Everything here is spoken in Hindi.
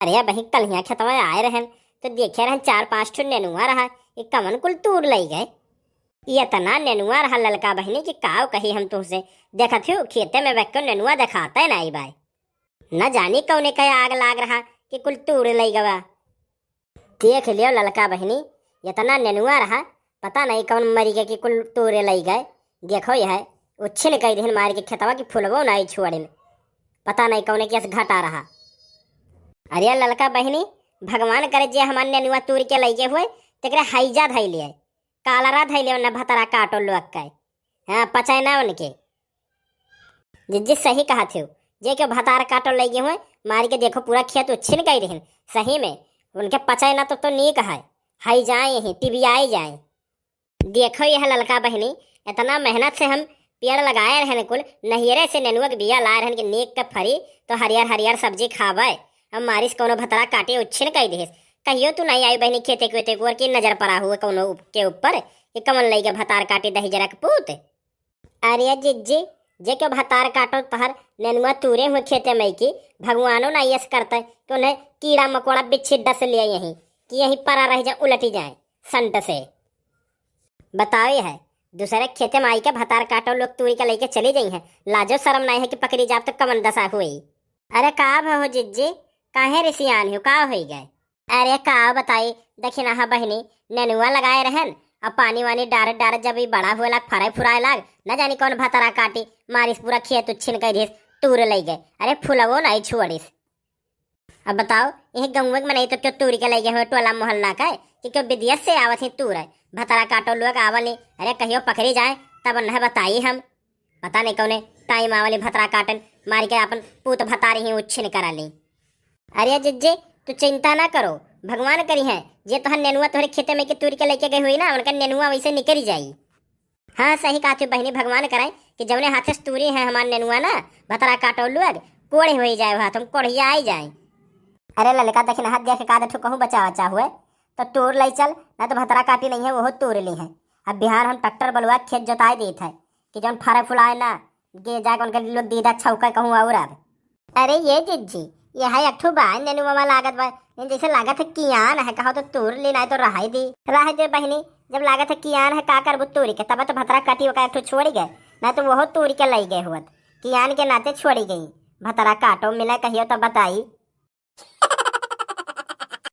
अरे बही कल यहाँ खेतवा आए रहन तो देखे रहन 4-5 ठो नेनुआ रहा। ये कमन कुल तूर लई गए। ये इतना नेनुआ रहा ललका बहनी कि काव कही हम तुमसे। देखा थी खेते में बैठ कर नेनुआ दिखाता है ना भाई। न जानी कौने का आग लाग रहा कि कुल तूर लई गवा। देख लियो ललका बहनी इतना नेनुआ रहा, पता नहीं कौन मरी गए कि कुल तूरे लई गए। देखो यह उच्छिन कई दिन मार के खेतवा की फुलवो नहीं छोड़े में, पता नहीं कौने कैसे घटा रहा। अरे ललका बहनी भगवान करे जे हमारे नेनुआ तूर के लगे हुए तेरे हैजा धै लिए, कालरा धै लियो न भतरा काटो लोग के। हाँ पचाए ना उनके। जिस सही कहा थे जे के भतार काटो लगे हुए मार के देखो पूरा खेत उच्छिन गई रहन। सही में उनके पचाए ना तो नीक है, हाई जाए यहीं टिबियाई जाए। देखो यह ललका बहनी इतना मेहनत से हम पेड़ लगाए रहन, कुल नहियरे से नेनुआ के बिया लाए रहन कि नेक के फरी तो हरियर हरियर सब्जी खावे। अब मारिस कोनो भतरा काटे उच्छिन कई देस। कहियो तू नहीं आई बहनी खेते खेते को की नजर पड़ा हुआ कोनो के ऊपर कि कमन लई के भतार काटे दही जरा के पूत। अरे जिज्जी जे के भतार काटो तहर नेनुआ तूरे हुए खेते में की भगवानो ना यस करते कि उन्हें कीड़ा मकोड़ा बिच्छी डस लिया यहीं कि यहीं परा रह जाए उलटी जाए संट से। बताओ है दूसरे खेते में आई के भतार काटो लोग तूरी का लेके चली गई हैं। लाजो शर्म नहीं है कि पकड़ी जाब तो कमन दशा हुई। अरे का हो जिज्जी काहे रिसियान हो का हो गए। अरे का बताई देखी ना बहनी नेनुआ लगाए रहन अब पानी वानी डार डार जब ये बड़ा हुए लाग फराए फुराए लाग न जानी कौन भतरा काटी मारिस पूरा खेत उच्छिन कर दिस तूर ले गए। अरे फुलवो नहीं छुअड़िस। अब बताओ यही गंग में नहीं तो क्यों तूरी के लगे हुए टोला मोहल्ला का कि क्यों विदेश से आवत ही तूर है भतरा काटो लोग आवल नहीं। अरे कहियो पकड़ी जाए तब न बताई हम, पता नहीं कौने टाइम आवली भतरा काटन मार के अपन पूत भतारी ही उच्छिन करा ली। अरे जिज्जे तू चिंता ना करो भगवान करी है जे तोहर नेनुआ तोहरे खेते में के तूर के लेके गई हुई ना उनका नेनुआ वैसे निकल जाई। हाँ सही कहा तू बहनी भगवान कराए कि जवने हाथे से तूरी है हमारे नेनुआ ना भतरा काटो लोग कोड़े हो जाए हाथ हम कोढ़िया आई जाए। अरे ललका देखिन हाथ देख का ठो कहूँ बचा बचा हुए तो तूर लाई चल ना तो भतरा काटी नहीं है वो तूर ली है। अब बिहार हम ट्रैक्टर बलुआ खेत जोताई देत है कि जौन फरे फुलाए ना गे जाकर उनके लोग दीदा छौका कहूँ और। अब अरे ये जिज्जी यह एक ठो बा नेनुआ वाला लागत बा जैसे लागत है कियान है कहो तो तूर ली नहीं तो रहा दे बहनी। जब लागत है कियान है का कर तूरी के तब तो भतरा काटी एक ठो छोड़ी गए ना तो वह तूरी के लई गए हुआ कियान के नाते छोड़ी गई। भतरा काटो मिला कहियो तो बताई।